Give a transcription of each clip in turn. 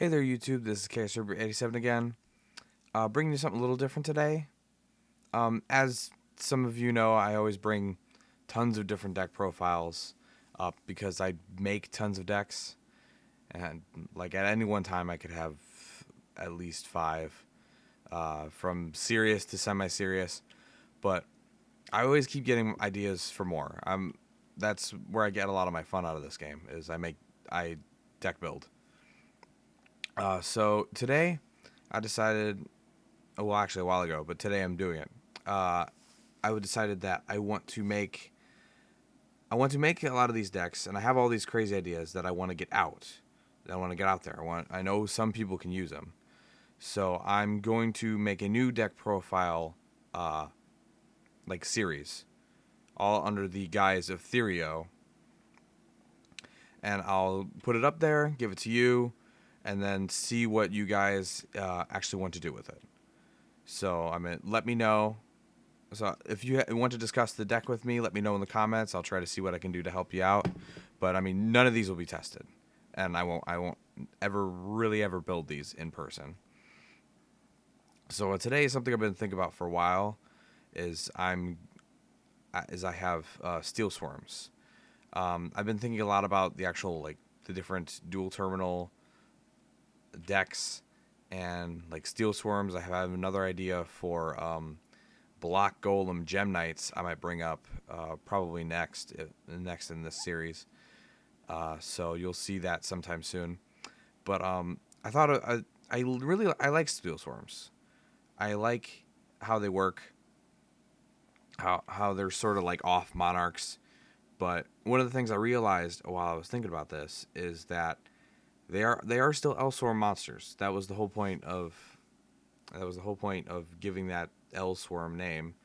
Hey there, YouTube. This is KSRB87 again. Bringing you something a little different today. As some of you know, I always bring tons of different deck profiles up because I make tons of decks, and like at any one time, I could have at least five, from serious to semi-serious. But I always keep getting ideas for more. That's where I get a lot of my fun out of this game. Is I deck build. So today, I decided, well, actually a while ago, but today I'm doing it. Uh, I decided that I want to make a lot of these decks, and I have all these crazy ideas that I want to get out. That I want to get out there. I know some people can use them, so I'm going to make a new deck profile, uh, like series, all under the guise of Therio, and I'll put it up there, give it to you, and then see what you guys actually want to do with it. So I mean, let me know. So if you want to discuss the deck with me, let me know in the comments. I'll try to see what I can do to help you out. But I mean, none of these will be tested, and I won't ever really ever build these in person. So today is something I've been thinking about for a while. I have Steelswarms. I've been thinking a lot about the actual like the different dual terminal decks and like Steelswarms. I have another idea for Block Golem Gem Knights. I might bring up probably next in this series. So you'll see that sometime soon. But I thought I like Steelswarms. I like how they work. How they're sort of like off monarchs. But one of the things I realized while I was thinking about this is that they are still Elswarm monsters. That was the whole point of giving that Elswarm name,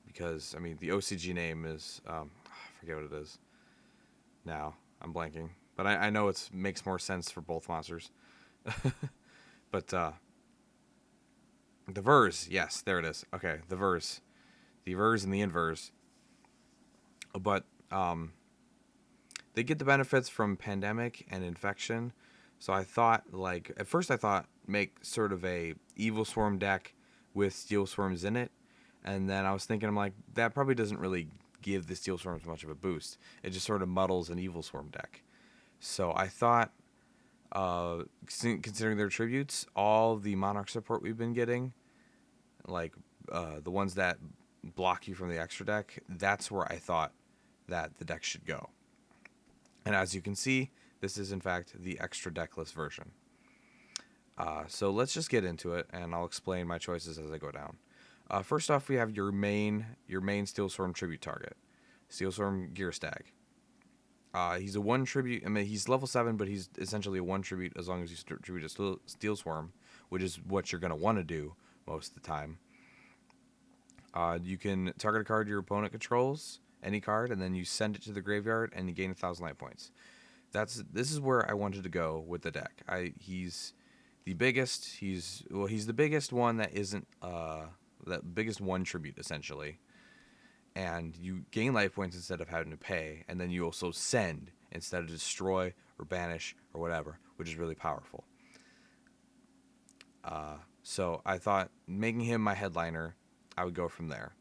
because I mean the OCG name is I forget what it is now. I'm blanking, but I know it makes more sense for both monsters. But the Vers, yes, there it is. Okay, the Vers and the Inverse. But they get the benefits from pandemic and infection. So I thought, like, at first I thought make sort of a Evil Swarm deck with Steel Swarms in it. And then I was thinking, I'm like, that probably doesn't really give the Steel Swarms much of a boost. It just sort of muddles an Evil Swarm deck. So I thought, considering their tributes, all the Monarch support we've been getting, like the ones that block you from the extra deck, that's where I thought that the deck should go. And as you can see, this is in fact the extra deckless version. So let's just get into it, and I'll explain my choices as I go down. First off, we have your main Steelswarm tribute target, Steelswarm Gearstag. He's a 1 tribute. I mean, he's level 7, but he's essentially a 1 tribute as long as you tribute a Steelswarm, which is what you're going to want to do most of the time. You can target a card your opponent controls, any card, and then you send it to the graveyard, and you gain 1,000 life points. This is where I wanted to go with the deck. He's the biggest. He's the biggest one that isn't the biggest 1 tribute essentially, and you gain life points instead of having to pay, and then you also send instead of destroy or banish or whatever, which is really powerful. So I thought making him my headliner, I would go from there.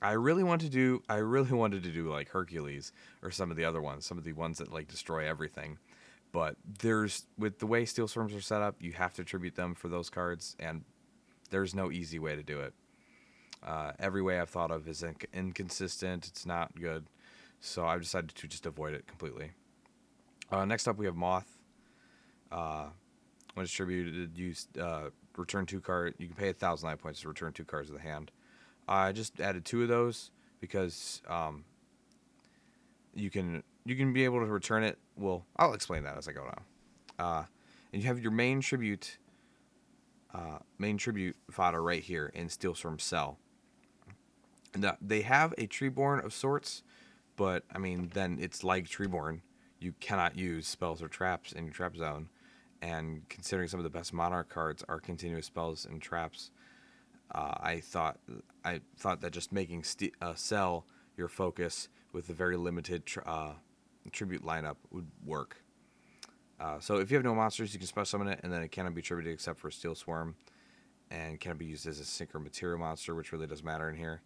I really wanted to do like Hercules or some of the other ones, some of the ones that like destroy everything. But with the way Steel Storms are set up, you have to tribute them for those cards, and there's no easy way to do it. Every way I've thought of is inconsistent. It's not good, so I've decided to just avoid it completely. Next up, we have Moth. When it's tributed, you return 2 cards. You can pay 1,000 life points to return 2 cards to the hand. I just added 2 of those because you can be able to return it. Well, I'll explain that as I go now. And you have your main tribute fodder right here in Steelswarm Cell. Now, they have a Treeborn of sorts, but I mean, then it's like Treeborn. You cannot use spells or traps in your trap zone, and considering some of the best Monarch cards are continuous spells and traps, I thought that just making Cell your focus with a very limited tribute lineup would work. So if you have no monsters, you can special summon it, and then it cannot be attributed except for Steelswarm, and cannot be used as a synchro material monster, which really doesn't matter in here.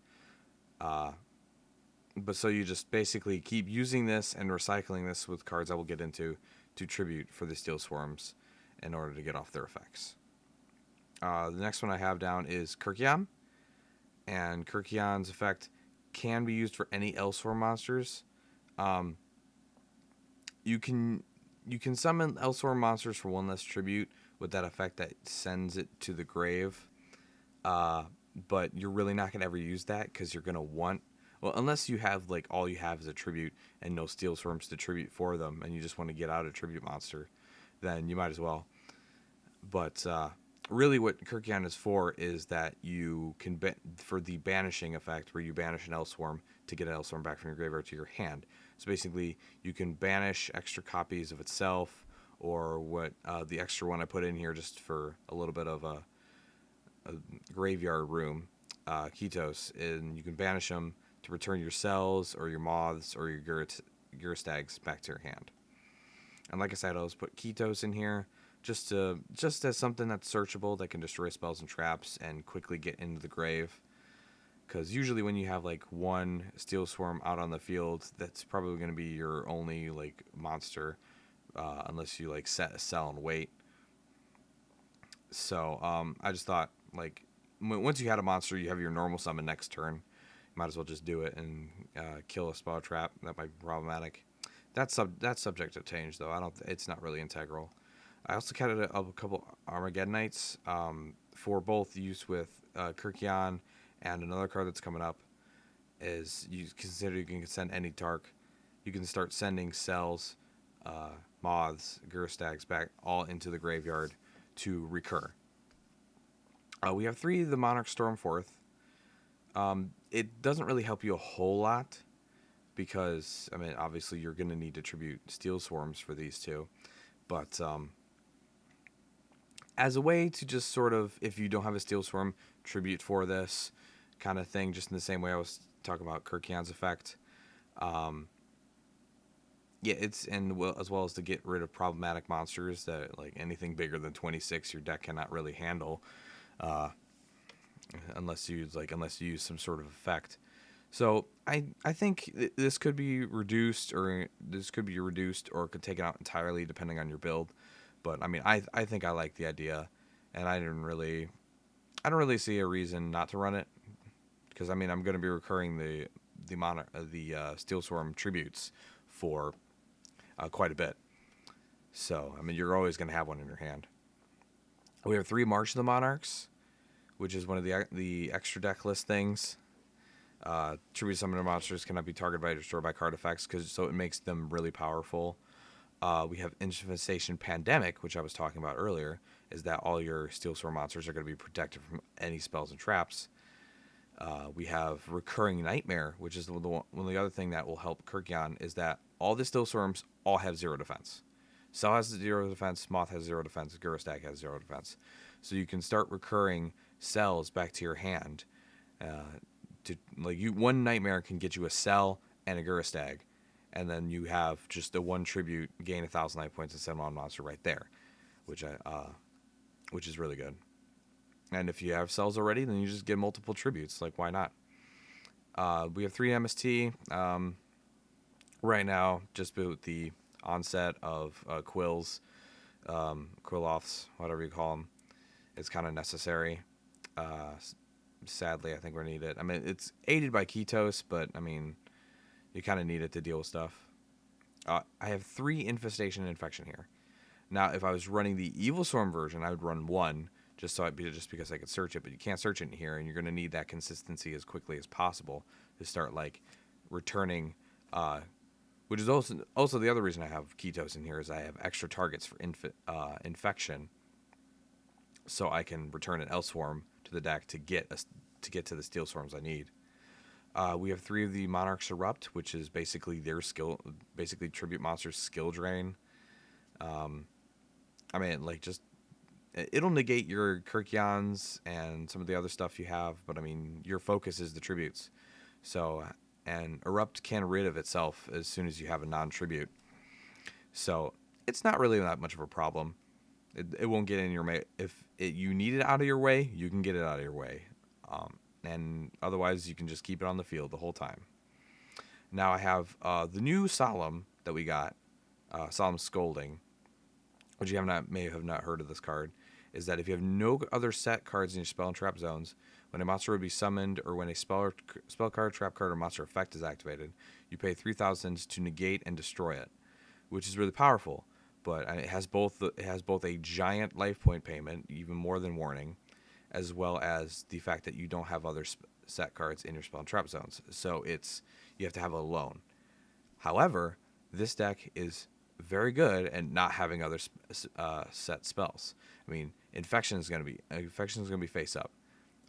But so you just basically keep using this and recycling this with cards I will get into to tribute for the Steelswarms in order to get off their effects. The next one I have down is Kirkion, and Kirkion's effect can be used for any Elsewhere monsters. Um, you can summon Elsewhere monsters for one less tribute with that effect that sends it to the grave. But you're really not gonna ever use that because you're gonna want, well, unless you have like all you have is a tribute and no steel swarms to tribute for them, and you just want to get out a tribute monster, then you might as well. But really, what Kirkion is for is that you can for the banishing effect, where you banish an Elswarm to get an Elswarm back from your graveyard to your hand. So basically, you can banish extra copies of itself, or what the extra one I put in here just for a little bit of a graveyard room, Ketos, and you can banish them to return your cells or your moths or your Gurstags back to your hand. And like I said, I always put Ketos in here just as something that's searchable that can destroy spells and traps and quickly get into the grave. Because usually when you have like one Steelswarm out on the field, that's probably going to be your only like monster, unless you like set a cell and wait. So I just thought, like, once you had a monster, you have your normal summon next turn. You might as well just do it and kill a spell trap. That might be problematic. That's subject to change, though. It's not really integral. I also counted a couple Armageddonites for both use with Kirkion, and another card that's coming up is you can send any Tark. You can start sending cells, moths, Gurstags back all into the graveyard to recur. We have 3 of the Monarch Stormforth. It doesn't really help you a whole lot because, I mean, obviously you're going to need to tribute Steelswarms for these two. But as a way to just sort of, if you don't have a Steelswarm, tribute for this kind of thing, just in the same way I was talking about Kirkion's effect. Yeah, as well as to get rid of problematic monsters that, like, anything bigger than 26 your deck cannot really handle, unless you use some sort of effect. So I think this could be reduced, or could take it out entirely depending on your build. But I mean, I think I like the idea, and I don't really see a reason not to run it, because I mean I'm going to be recurring the Steelswarm tributes for quite a bit. So I mean you're always going to have one in your hand. We have 3 March of the Monarchs, which is one of the extra deck list things. Tribute summoner monsters cannot be targeted by or destroyed by card effects, so it makes them really powerful. We have Infestation Pandemic, which I was talking about earlier, is that all your Steelswarm monsters are going to be protected from any spells and traps. We have Recurring Nightmare, which is one of the other thing that will help Kirkion, is that all the Steelswarms all have 0 defense. Cell has 0 defense, Moth has 0 defense, Gurstag has 0 defense. So you can start recurring cells back to your hand. One Nightmare can get you a cell and a Gurstag, and then you have just a 1 tribute, gain 1,000 life points, and send one monster right there, which is really good. And if you have cells already, then you just get multiple tributes. Like, why not? We have 3 MST right now, just with the onset of Quills, Quilloths, whatever you call them. It's kind of necessary. Sadly, I think we need it. I mean, it's aided by Ketos, but I mean, you kind of need it to deal with stuff. I have 3 Infestation and Infection here. Now, if I was running the Evil Storm version, I would run 1, just because I could search it, but you can't search it in here, and you're going to need that consistency as quickly as possible to start, like, returning, which is also the other reason I have Ketos in here, is I have extra targets for infection, so I can return an Elswarm to the deck to get to the Steelswarms I need. We have 3 of the Monarchs Erupt, which is basically tribute monsters skill drain. I mean, like, just it'll negate your Kirkions and some of the other stuff you have, but I mean, your focus is the tributes. So, and Erupt can rid of itself as soon as you have a non-tribute. So, it's not really that much of a problem. It won't get in your way. If you need it out of your way, you can get it out of your way. And otherwise, you can just keep it on the field the whole time. Now I have the new Solemn that we got, Solemn Scolding, which you have not may have not heard of this card, is that if you have no other set cards in your spell and trap zones, when a monster would be summoned or when a spell card, trap card, or monster effect is activated, you pay 3,000 to negate and destroy it, which is really powerful. But it has both a giant life point payment, even more than Warning, as well as the fact that you don't have other set cards in your spell and trap zones. So you have to have it alone. However, this deck is very good at not having other set spells. I mean, infection is going to be face up.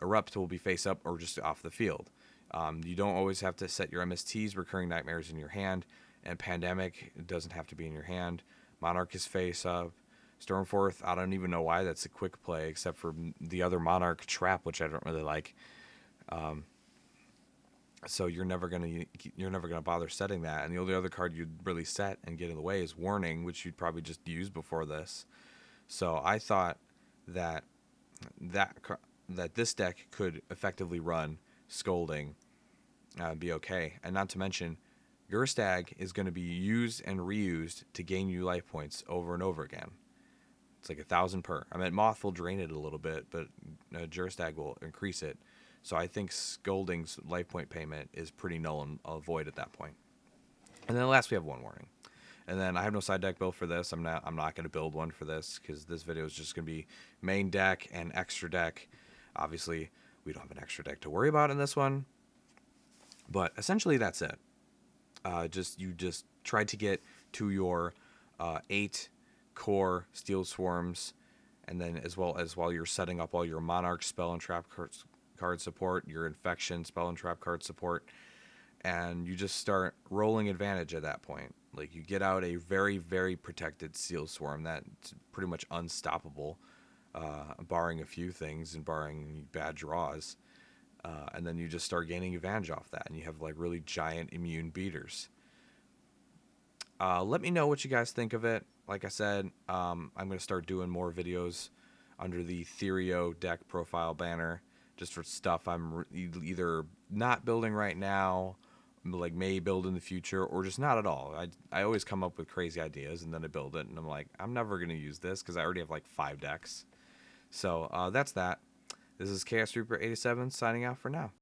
Erupt will be face up or just off the field. You don't always have to set your MSTs, recurring nightmares, in your hand, and Pandemic doesn't have to be in your hand. Monarch is face up. Stormforth, I don't even know why that's a quick play, except for the other Monarch trap, which I don't really like. So you're never gonna bother setting that. And the only other card you'd really set and get in the way is Warning, which you'd probably just use before this. So I thought that that this deck could effectively run Scolding, be okay. And not to mention, Gerstag is going to be used and reused to gain you life points over and over again. It's like 1,000 per. I mean, Moth will drain it a little bit, but Gerstag will increase it. So I think Scolding's life point payment is pretty null and void at that point. And then last we have one Warning. And then I have no side deck build for this. I'm not going to build one for this because this video is just going to be main deck and extra deck. Obviously, we don't have an extra deck to worry about in this one. But essentially, that's it. You just try to get to your 8 core Steelswarms, and then as well as while you're setting up all your Monarch spell and trap card support, your Infection spell and trap card support, and you just start rolling advantage at that point. Like, you get out a very, very protected Steelswarm that's pretty much unstoppable, barring a few things and barring bad draws. And then you just start gaining advantage off that, and you have like really giant immune beaters. Let me know what you guys think of it. Like I said, I'm going to start doing more videos under the Therio deck profile banner, just for stuff I'm either not building right now, like may build in the future, or just not at all. I always come up with crazy ideas, and then I build it, and I'm like, I'm never going to use this because I already have like 5 decks. So that's that. This is Chaos Reaper 87 signing out for now.